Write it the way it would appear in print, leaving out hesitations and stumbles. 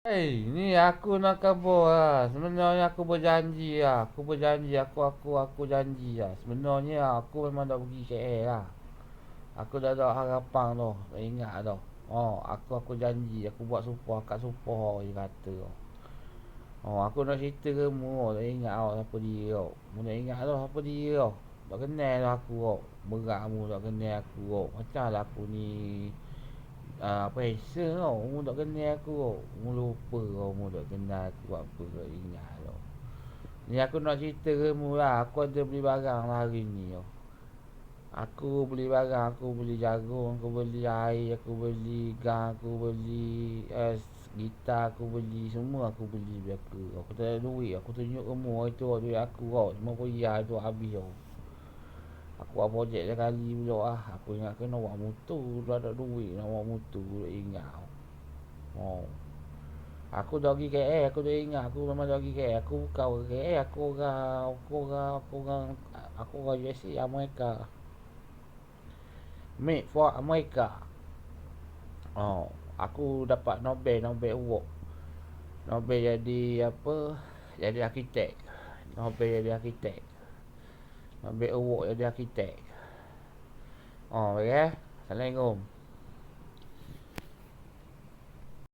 Ni aku nak khabar lah. Sebenarnya aku berjanji lah. Aku janji lah. Sebenarnya aku memang dah pergi KL lah. Aku dah ada harapan tu. Tak ingat tu. Aku janji. Aku buat sumpah kat sumpah je kata tu. Aku nak cerita ke mu. Tak ingat tau siapa dia tu. Mu nak ingat tu siapa dia tu. Tak kenal tu aku tu. Berat mu tak kenal aku tu. Macam lah aku ni. Pressure tau. Mu tak kenal aku tau. Mu lupa tau. Mu tak kenal aku apa. Tak ingat tau. Ni aku nak cerita ke mu lah. Aku ada beli barang lah hari ni tau. Aku beli barang. Aku beli jagung. Aku beli air. Aku beli gang. Aku beli gitar. Aku beli semua. Aku beli aku. Aku tak ada duit. Aku tunjuk ke mu. Itu duit aku tau. Semua pergi tu habis tau. Aku buat projek sekali pula lah. Aku ingat kena buat motor. Dah ada duit nak buat motor. Tak ingat tau. Oh. Aku dah pergi KL. Aku dah ingat. Aku memang dah pergi KL. Aku bukan orang KL. Aku orang USA, Amerika. Made for America. Aku dapat Nobel award. Nobel jadi apa? Jadi arkitek. Nobel jadi arkitek. Nobel award jadi arkitek. Okay. Assalamualaikum.